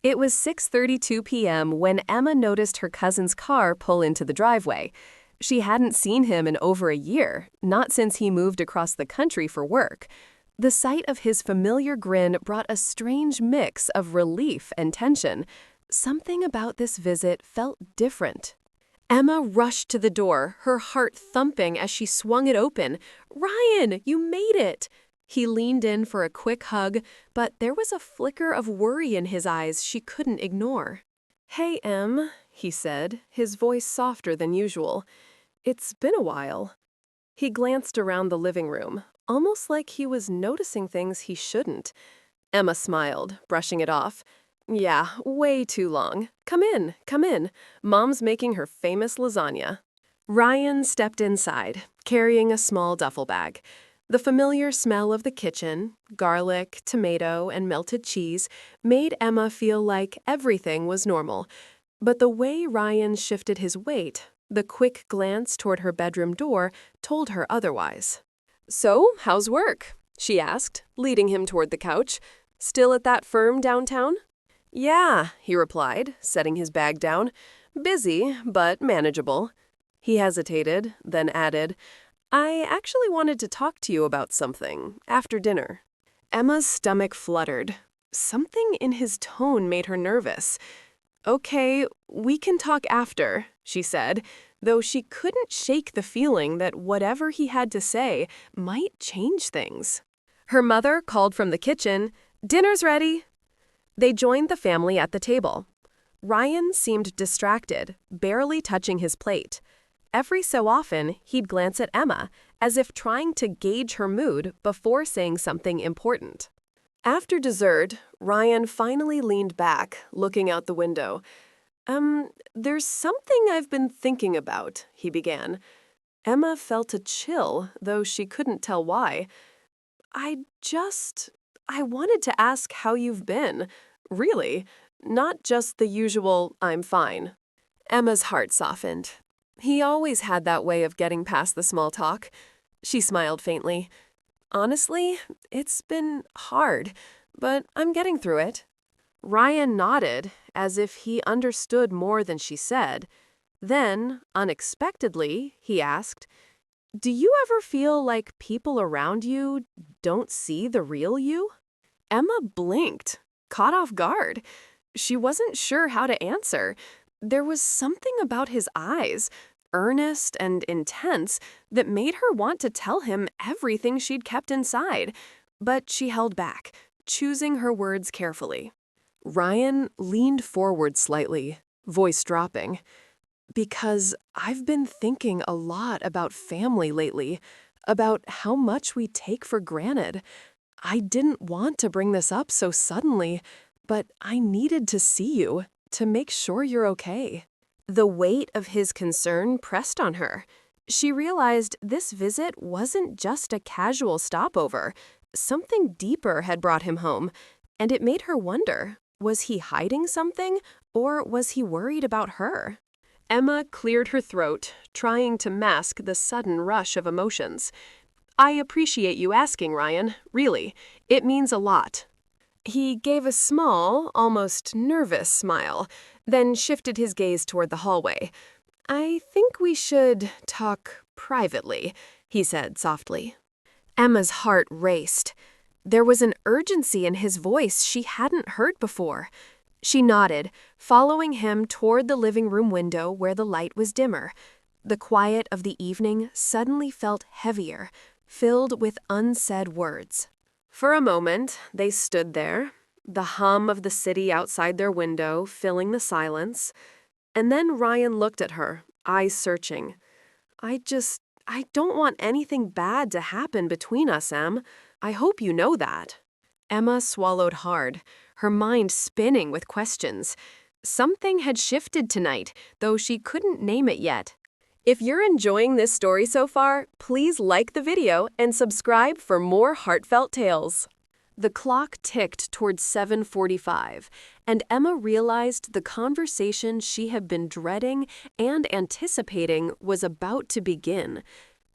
It was 6:32 p.m. when Emma noticed her cousin's car pull into the driveway. She hadn't seen him in over a year, not since he moved across the country for work. The sight of his familiar grin brought a strange mix of relief and tension. Something about this visit felt different. Emma rushed to the door, her heart thumping as she swung it open. "Ryan, you made it!" He leaned in for a quick hug, but there was a flicker of worry in his eyes she couldn't ignore. "Hey, Em," he said, his voice softer than usual. "It's been a while." He glanced around the living room, almost like he was noticing things he shouldn't. Emma smiled, brushing it off. "Yeah, way too long. Come in, come in. Mom's making her famous lasagna." Ryan stepped inside, carrying a small duffel bag. The familiar smell of the kitchen, garlic, tomato, and melted cheese, made Emma feel like everything was normal. But the way Ryan shifted his weight, the quick glance toward her bedroom door, told her otherwise. "So, how's work?" she asked, leading him toward the couch. "Still at that firm downtown?" "Yeah," he replied, setting his bag down. "Busy, but manageable." He hesitated, then added, "I actually wanted to talk to you about something, after dinner." Emma's stomach fluttered. Something in his tone made her nervous. "Okay, we can talk after," she said, though she couldn't shake the feeling that whatever he had to say might change things. Her mother called from the kitchen, "Dinner's ready." They joined the family at the table. Ryan seemed distracted, barely touching his plate. Every so often, he'd glance at Emma, as if trying to gauge her mood before saying something important. After dessert, Ryan finally leaned back, looking out the window. There's something I've been thinking about," he began. Emma felt a chill, though she couldn't tell why. I wanted to ask how you've been. Really, not just the usual, 'I'm fine.'" Emma's heart softened. He always had that way of getting past the small talk. She smiled faintly. "Honestly, it's been hard, but I'm getting through it." Ryan nodded, as if he understood more than she said. Then, unexpectedly, he asked, "Do you ever feel like people around you don't see the real you?" Emma blinked, caught off guard. She wasn't sure how to answer. There was something about his eyes, earnest and intense, that made her want to tell him everything she'd kept inside. But she held back, choosing her words carefully. Ryan leaned forward slightly, voice dropping. "Because I've been thinking a lot about family lately, about how much we take for granted. I didn't want to bring this up so suddenly, but I needed to see you, to make sure you're okay." The weight of his concern pressed on her. She realized this visit wasn't just a casual stopover. Something deeper had brought him home, and it made her wonder, was he hiding something, or was he worried about her? Emma cleared her throat, trying to mask the sudden rush of emotions. "I appreciate you asking, Ryan, really. It means a lot." He gave a small, almost nervous smile, then shifted his gaze toward the hallway. "I think we should talk privately," he said softly. Emma's heart raced. There was an urgency in his voice she hadn't heard before. She nodded, following him toward the living room window where the light was dimmer. The quiet of the evening suddenly felt heavier, filled with unsaid words. For a moment, they stood there, the hum of the city outside their window filling the silence. And then Ryan looked at her, eyes searching. I don't want anything bad to happen between us, Em. I hope you know that." Emma swallowed hard, her mind spinning with questions. Something had shifted tonight, though she couldn't name it yet. If you're enjoying this story so far, please like the video and subscribe for more heartfelt tales. The clock ticked towards 7:45, and Emma realized the conversation she had been dreading and anticipating was about to begin.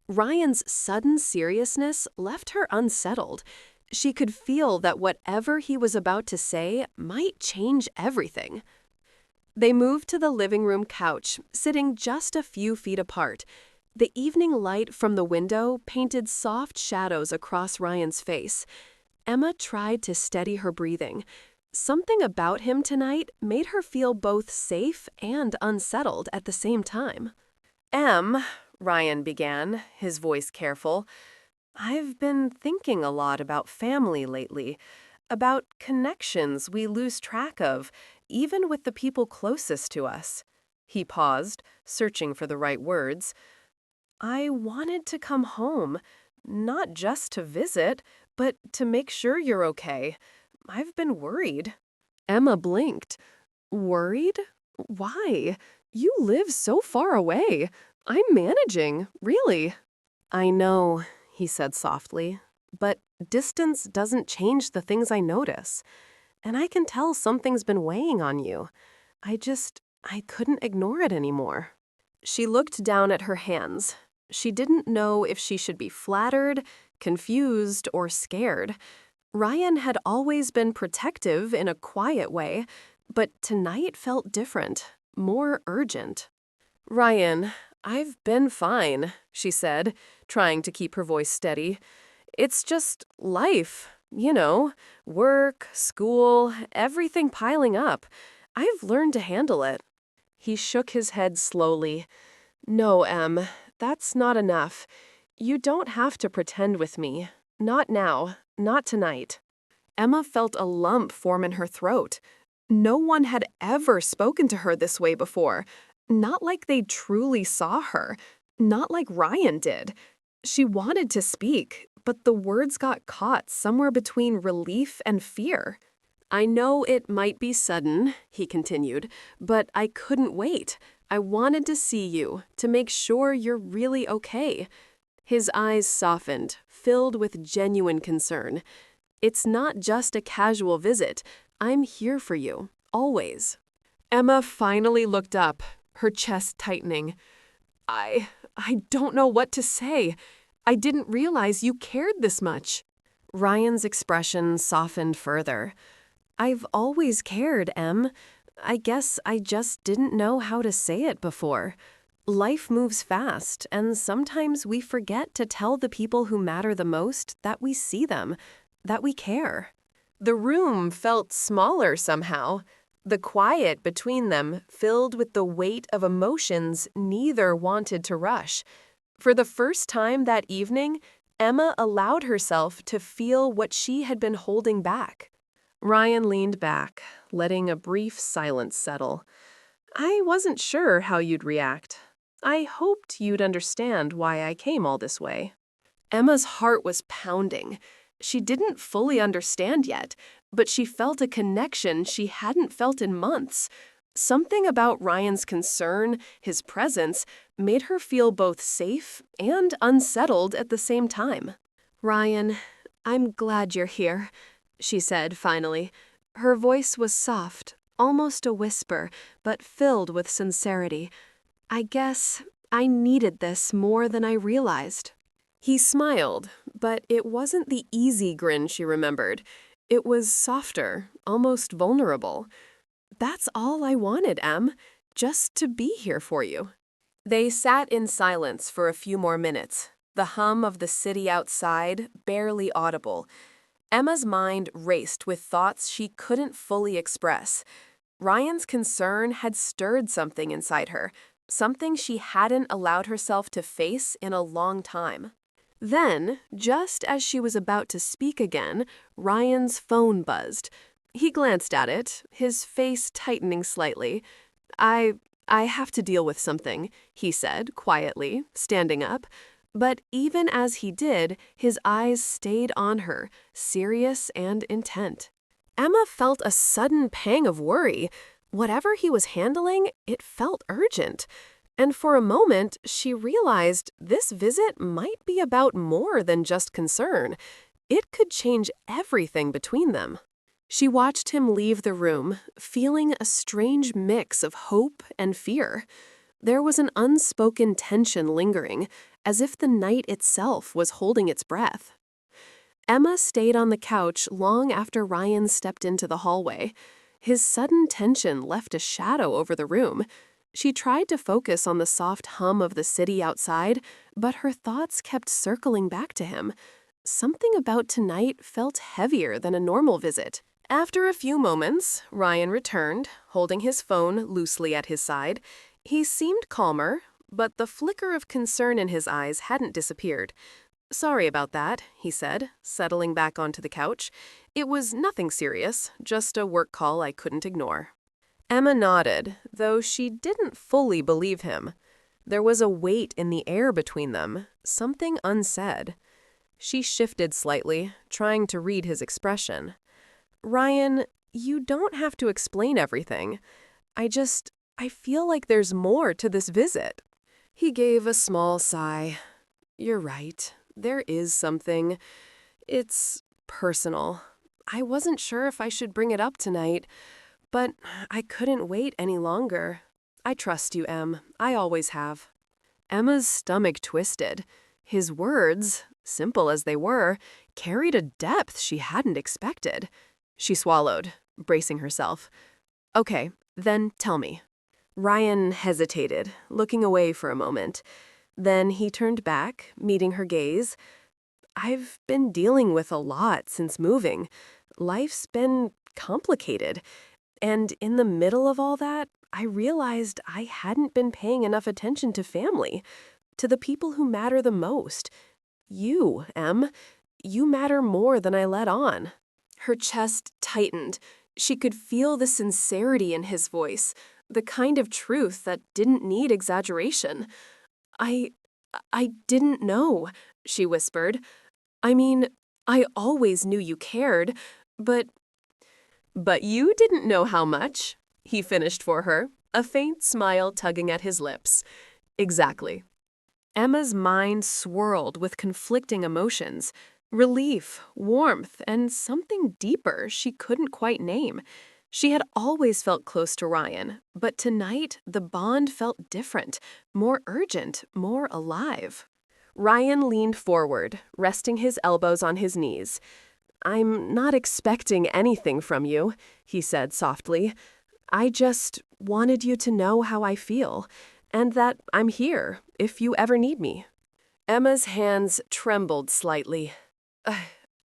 Ryan's sudden seriousness left her unsettled. She could feel that whatever he was about to say might change everything. They moved to the living room couch, sitting just a few feet apart. The evening light from the window painted soft shadows across Ryan's face. Emma tried to steady her breathing. Something about him tonight made her feel both safe and unsettled at the same time. Ryan began, his voice careful, I've been thinking a lot about family lately, about connections we lose track of, even with the people closest to us. He paused, searching for the right words. I wanted to come home, not just to visit, but to make sure you're okay. I've been worried. Emma blinked. Worried? Why? You live so far away. I'm managing, really. I know, he said softly, but distance doesn't change the things I notice. And I can tell something's been weighing on you. I couldn't ignore it anymore. She looked down at her hands. She didn't know if she should be flattered, confused, or scared. Ryan had always been protective in a quiet way, but tonight felt different, more urgent. Ryan, I've been fine, she said, trying to keep her voice steady. It's just life, work, school, everything piling up. I've learned to handle it. He shook his head slowly. No, Em, that's not enough. You don't have to pretend with me. Not now, not tonight. Emma felt a lump form in her throat. No one had ever spoken to her this way before. Not like they truly saw her. Not like Ryan did. She wanted to speak, but the words got caught somewhere between relief and fear. I know it might be sudden, he continued, but I couldn't wait. I wanted to see you, to make sure you're really okay. His eyes softened, filled with genuine concern. It's not just a casual visit. I'm here for you, always. Emma finally looked up, her chest tightening. I don't know what to say. I didn't realize you cared this much. Ryan's expression softened further. I've always cared, Em. I guess I just didn't know how to say it before. Life moves fast, and sometimes we forget to tell the people who matter the most that we see them, that we care. The room felt smaller somehow. The quiet between them filled with the weight of emotions neither wanted to rush. For the first time that evening, Emma allowed herself to feel what she had been holding back. Ryan leaned back, letting a brief silence settle. I wasn't sure how you'd react. I hoped you'd understand why I came all this way. Emma's heart was pounding. She didn't fully understand yet, but she felt a connection she hadn't felt in months. Something about Ryan's concern, his presence, made her feel both safe and unsettled at the same time. Ryan, I'm glad you're here, she said finally. Her voice was soft, almost a whisper, but filled with sincerity. I guess I needed this more than I realized. He smiled, but it wasn't the easy grin she remembered. It was softer, almost vulnerable. That's all I wanted, Em, just to be here for you. They sat in silence for a few more minutes, the hum of the city outside barely audible. Emma's mind raced with thoughts she couldn't fully express. Ryan's concern had stirred something inside her, something she hadn't allowed herself to face in a long time. Then, just as she was about to speak again, Ryan's phone buzzed. He glanced at it, his face tightening slightly. I have to deal with something, he said quietly, standing up. But even as he did, his eyes stayed on her, serious and intent. Emma felt a sudden pang of worry. Whatever he was handling, it felt urgent. And for a moment, she realized this visit might be about more than just concern. It could change everything between them. She watched him leave the room, feeling a strange mix of hope and fear. There was an unspoken tension lingering, as if the night itself was holding its breath. Emma stayed on the couch long after Ryan stepped into the hallway. His sudden tension left a shadow over the room. She tried to focus on the soft hum of the city outside, but her thoughts kept circling back to him. Something about tonight felt heavier than a normal visit. After a few moments, Ryan returned, holding his phone loosely at his side. He seemed calmer, but the flicker of concern in his eyes hadn't disappeared. "Sorry about that," he said, settling back onto the couch. "It was nothing serious, just a work call I couldn't ignore." Emma nodded, though she didn't fully believe him. There was a weight in the air between them, something unsaid. She shifted slightly, trying to read his expression. "Ryan, you don't have to explain everything. I feel like there's more to this visit." He gave a small sigh. "You're right. There is something. It's personal. I wasn't sure if I should bring it up tonight, but I couldn't wait any longer. I trust you, Em. I always have." Emma's stomach twisted. His words, simple as they were, carried a depth she hadn't expected. She swallowed, bracing herself. "Okay, then tell me." Ryan hesitated, looking away for a moment. Then he turned back, meeting her gaze. "I've been dealing with a lot since moving. Life's been complicated. And in the middle of all that, I realized I hadn't been paying enough attention to family, to the people who matter the most. You, Em, you matter more than I let on." Her chest tightened. She could feel the sincerity in his voice, the kind of truth that didn't need exaggeration. I didn't know," she whispered. "I mean, I always knew you cared, but—" "But you didn't know how much," he finished for her, a faint smile tugging at his lips. "Exactly." Emma's mind swirled with conflicting emotions, relief, warmth, and something deeper she couldn't quite name. She had always felt close to Ryan, but tonight the bond felt different, more urgent, more alive. Ryan leaned forward, resting his elbows on his knees. "I'm not expecting anything from you," he said softly. "I just wanted you to know how I feel, and that I'm here if you ever need me." Emma's hands trembled slightly.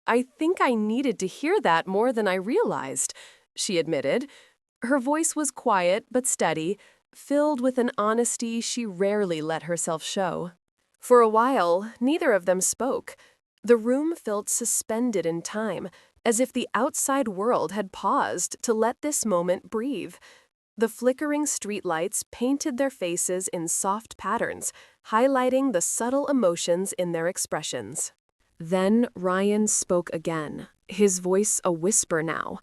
I think I needed to hear that more than I realized," she admitted. Her voice was quiet but steady, filled with an honesty she rarely let herself show. For a while, neither of them spoke. The room felt suspended in time, as if the outside world had paused to let this moment breathe. The flickering streetlights painted their faces in soft patterns, highlighting the subtle emotions in their expressions. Then Ryan spoke again, his voice a whisper now.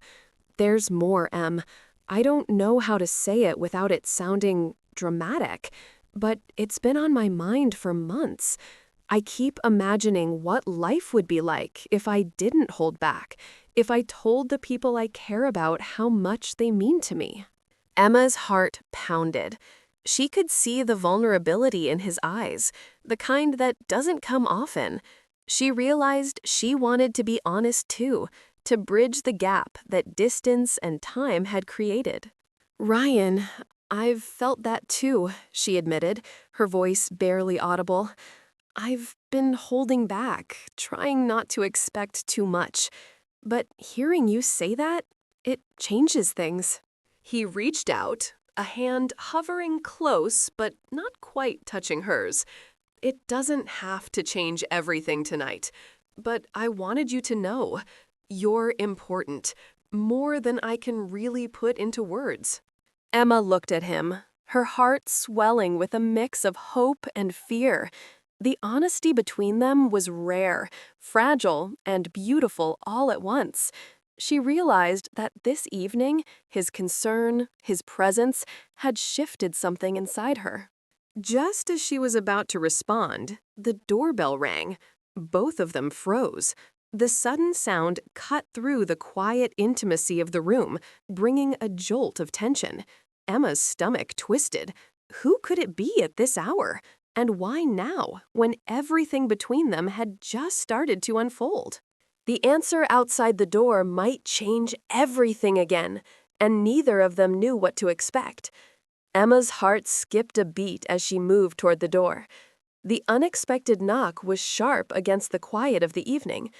"There's more, Em. I don't know how to say it without it sounding dramatic, but it's been on my mind for months. I keep imagining what life would be like if I didn't hold back, if I told the people I care about how much they mean to me." Emma's heart pounded. She could see the vulnerability in his eyes, the kind that doesn't come often. She realized she wanted to be honest too, to bridge the gap that distance and time had created. "Ryan, I've felt that too," she admitted, her voice barely audible. "I've been holding back, trying not to expect too much. But hearing you say that, it changes things." He reached out, a hand hovering close but not quite touching hers. "It doesn't have to change everything tonight, but I wanted you to know. You're important, more than I can really put into words." Emma looked at him, her heart swelling with a mix of hope and fear. The honesty between them was rare, fragile, and beautiful all at once. She realized that this evening, his concern, his presence, had shifted something inside her. Just as she was about to respond, the doorbell rang. Both of them froze. The sudden sound cut through the quiet intimacy of the room, bringing a jolt of tension. Emma's stomach twisted. Who could it be at this hour? And why now, when everything between them had just started to unfold? The answer outside the door might change everything again, and neither of them knew what to expect. Emma's heart skipped a beat as she moved toward the door. The unexpected knock was sharp against the quiet of the evening.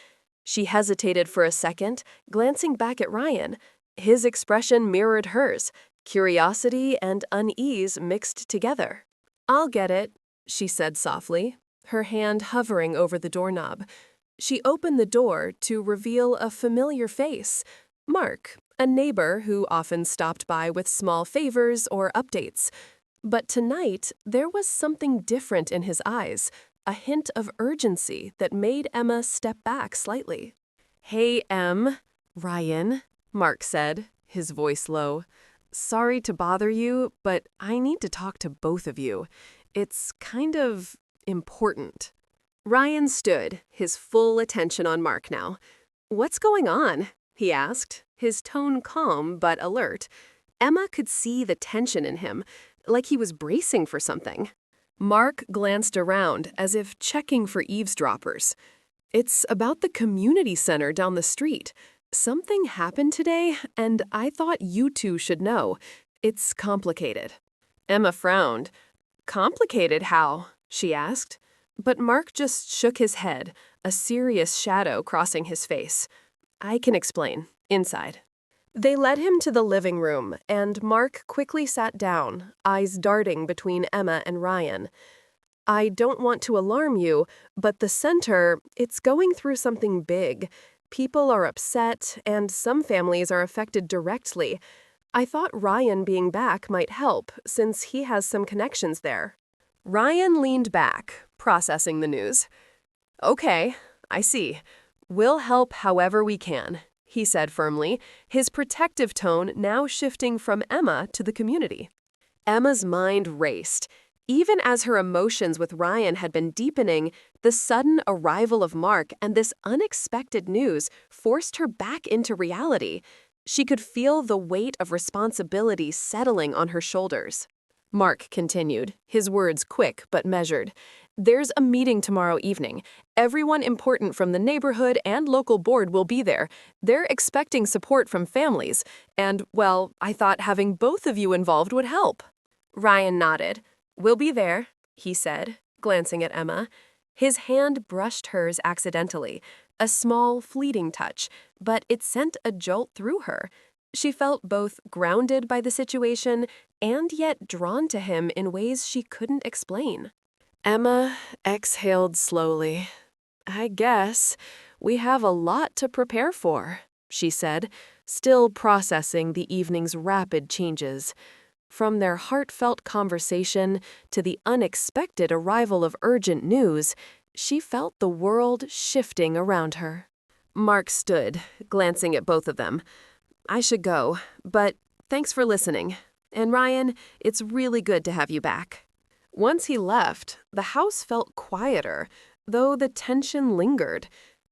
She hesitated for a second, glancing back at Ryan. His expression mirrored hers, curiosity and unease mixed together. "I'll get it," she said softly, her hand hovering over the doorknob. She opened the door to reveal a familiar face, Mark, a neighbor who often stopped by with small favors or updates. But tonight, there was something different in his eyes, a hint of urgency that made Emma step back slightly. "Hey, Ryan," Mark said, his voice low. "Sorry to bother you, but I need to talk to both of you. It's kind of important." Ryan stood, his full attention on Mark now. "What's going on?" he asked, his tone calm but alert. Emma could see the tension in him, like he was bracing for something. Mark glanced around as if checking for eavesdroppers. "It's about the community center down the street. Something happened today, and I thought you two should know. It's complicated." Emma frowned. "Complicated how?" she asked. But Mark just shook his head, a serious shadow crossing his face. "I can explain. Inside." They led him to the living room, and Mark quickly sat down, eyes darting between Emma and Ryan. "I don't want to alarm you, but the center, it's going through something big. People are upset, and some families are affected directly. I thought Ryan being back might help, since he has some connections there." Ryan leaned back, processing the news. "Okay, I see. We'll help however we can," he said firmly, his protective tone now shifting from Emma to the community. Emma's mind raced. Even as her emotions with Ryan had been deepening, the sudden arrival of Mark and this unexpected news forced her back into reality. She could feel the weight of responsibility settling on her shoulders. Mark continued, his words quick but measured. "There's a meeting tomorrow evening. Everyone important from the neighborhood and local board will be there. They're expecting support from families. And, well, I thought having both of you involved would help." Ryan nodded. "We'll be there," he said, glancing at Emma. His hand brushed hers accidentally, a small, fleeting touch, but it sent a jolt through her. She felt both grounded by the situation and yet drawn to him in ways she couldn't explain. Emma exhaled slowly. "I guess we have a lot to prepare for," she said, still processing the evening's rapid changes. From their heartfelt conversation to the unexpected arrival of urgent news, she felt the world shifting around her. Mark stood, glancing at both of them. "I should go, but thanks for listening. And Ryan, it's really good to have you back." Once he left, the house felt quieter, though the tension lingered.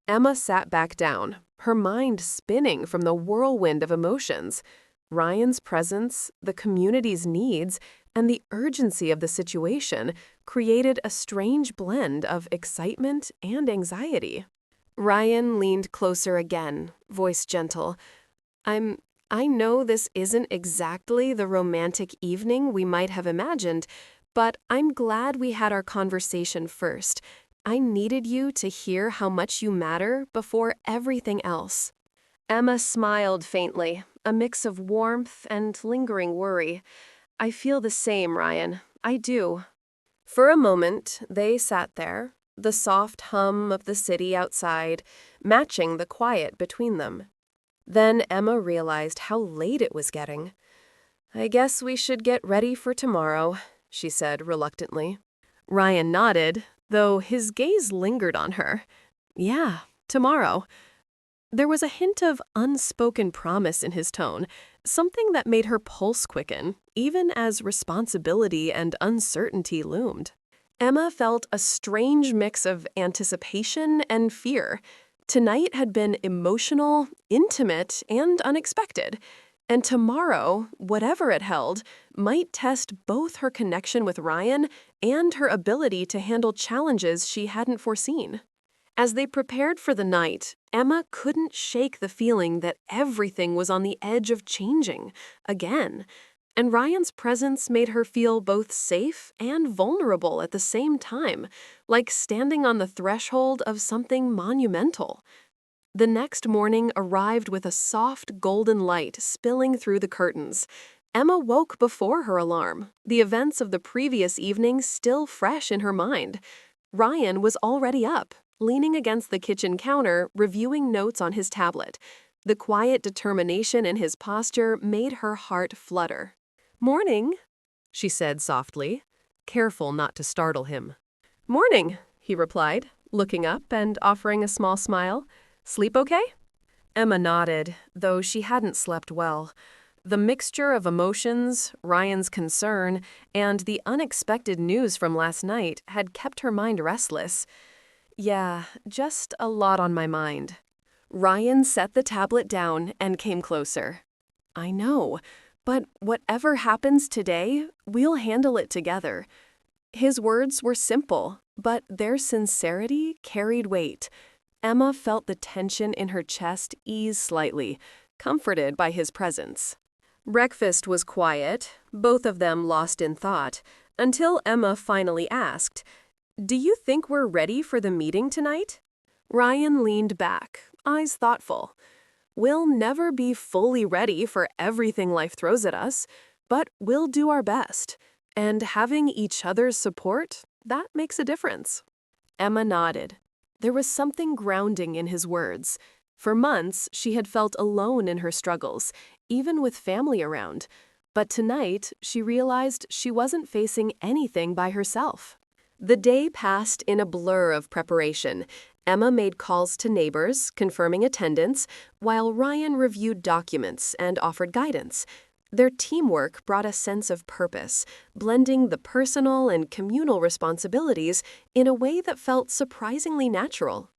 Emma sat back down, her mind spinning from the whirlwind of emotions. Ryan's presence, the community's needs, and the urgency of the situation created a strange blend of excitement and anxiety. Ryan leaned closer again, voice gentle. I know this isn't exactly the romantic evening we might have imagined, but I'm glad we had our conversation first. I needed you to hear how much you matter before everything else." Emma smiled faintly, a mix of warmth and lingering worry. "I feel the same, Ryan. I do." For a moment, they sat there, the soft hum of the city outside, matching the quiet between them. Then Emma realized how late it was getting. "I guess we should get ready for tomorrow," she said reluctantly. Ryan nodded, though his gaze lingered on her. "Yeah, tomorrow." There was a hint of unspoken promise in his tone, something that made her pulse quicken, even as responsibility and uncertainty loomed. Emma felt a strange mix of anticipation and fear. Tonight had been emotional, intimate, and unexpected. And tomorrow, whatever it held, might test both her connection with Ryan and her ability to handle challenges she hadn't foreseen. As they prepared for the night, Emma couldn't shake the feeling that everything was on the edge of changing, again. And Ryan's presence made her feel both safe and vulnerable at the same time, like standing on the threshold of something monumental. The next morning arrived with a soft golden light spilling through the curtains. Emma woke before her alarm, the events of the previous evening still fresh in her mind. Ryan was already up, leaning against the kitchen counter, reviewing notes on his tablet. The quiet determination in his posture made her heart flutter. "Morning," she said softly, careful not to startle him. "Morning," he replied, looking up and offering a small smile. "Sleep okay?" Emma nodded, though she hadn't slept well. The mixture of emotions, Ryan's concern, and the unexpected news from last night had kept her mind restless. "Yeah, just a lot on my mind." Ryan set the tablet down and came closer. "I know, but whatever happens today, we'll handle it together." His words were simple, but their sincerity carried weight. Emma felt the tension in her chest ease slightly, comforted by his presence. Breakfast was quiet, both of them lost in thought, until Emma finally asked, "Do you think we're ready for the meeting tonight?" Ryan leaned back, eyes thoughtful. "We'll never be fully ready for everything life throws at us, but we'll do our best. And having each other's support, that makes a difference." Emma nodded. There was something grounding in his words. For months, she had felt alone in her struggles, even with family around. But tonight, she realized she wasn't facing anything by herself. The day passed in a blur of preparation. Emma made calls to neighbors, confirming attendance, while Ryan reviewed documents and offered guidance. Their teamwork brought a sense of purpose, blending the personal and communal responsibilities in a way that felt surprisingly natural.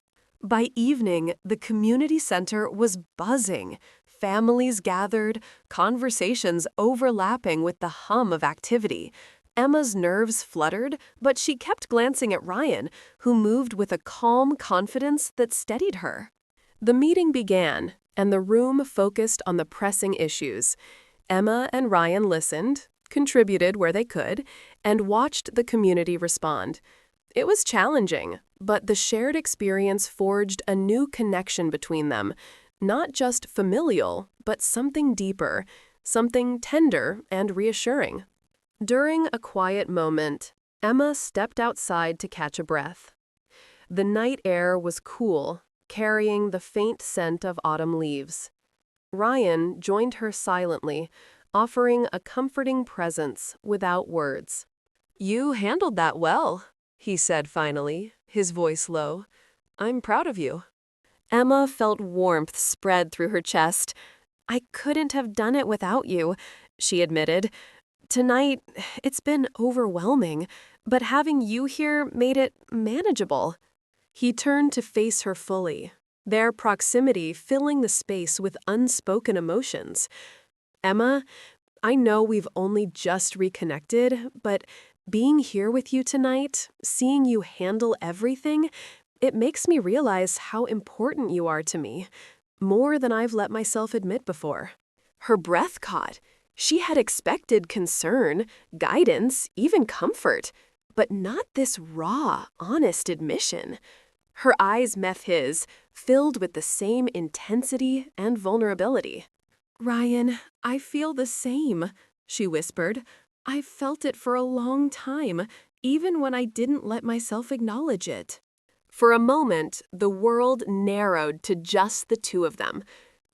By evening, the community center was buzzing. Families gathered, conversations overlapping with the hum of activity. Emma's nerves fluttered, but she kept glancing at Ryan, who moved with a calm confidence that steadied her. The meeting began, and the room focused on the pressing issues. Emma and Ryan listened, contributed where they could, and watched the community respond. It was challenging, but the shared experience forged a new connection between them, not just familial, but something deeper, something tender and reassuring. During a quiet moment, Emma stepped outside to catch a breath. The night air was cool, carrying the faint scent of autumn leaves. Ryan joined her silently, offering a comforting presence without words. "You handled that well," he said finally, his voice low. "I'm proud of you." Emma felt warmth spread through her chest. "I couldn't have done it without you," she admitted. "Tonight, it's been overwhelming, but having you here made it manageable." He turned to face her fully, their proximity filling the space with unspoken emotions. "Emma, I know we've only just reconnected, but being here with you tonight, seeing you handle everything, it makes me realize how important you are to me, more than I've let myself admit before." Her breath caught. She had expected concern, guidance, even comfort, but not this raw, honest admission. Her eyes met his, filled with the same intensity and vulnerability. "Ryan, I feel the same," she whispered. "I've felt it for a long time, even when I didn't let myself acknowledge it." For a moment, the world narrowed to just the two of them.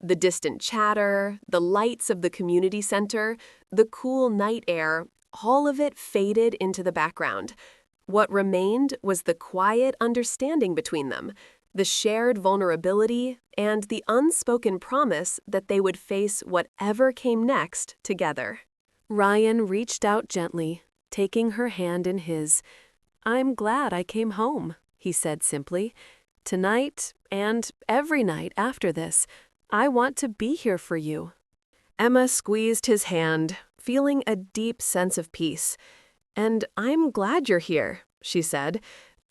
The distant chatter, the lights of the community center, the cool night air, all of it faded into the background. What remained was the quiet understanding between them, the shared vulnerability, and the unspoken promise that they would face whatever came next together. Ryan reached out gently, taking her hand in his. "I'm glad I came home," he said simply. "Tonight, and every night after this, I want to be here for you." Emma squeezed his hand, feeling a deep sense of peace. "And I'm glad you're here," she said.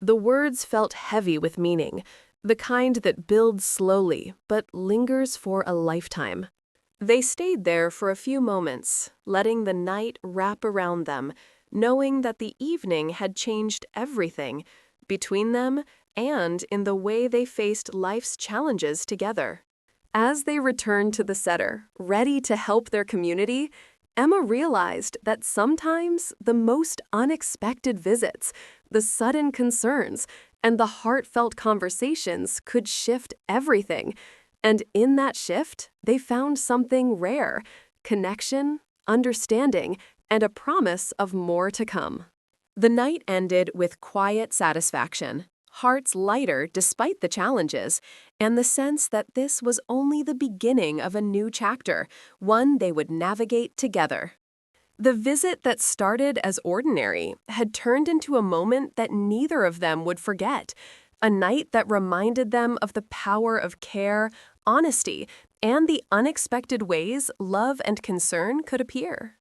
The words felt heavy with meaning, the kind that builds slowly but lingers for a lifetime. They stayed there for a few moments, letting the night wrap around them, knowing that the evening had changed everything between them and in the way they faced life's challenges together. As they returned to the setter, ready to help their community, Emma realized that sometimes the most unexpected visits, the sudden concerns, and the heartfelt conversations could shift everything. And in that shift, they found something rare: connection, understanding, and a promise of more to come. The night ended with quiet satisfaction, hearts lighter despite the challenges, and the sense that this was only the beginning of a new chapter, one they would navigate together. The visit that started as ordinary had turned into a moment that neither of them would forget, a night that reminded them of the power of care, honesty, and the unexpected ways love and concern could appear.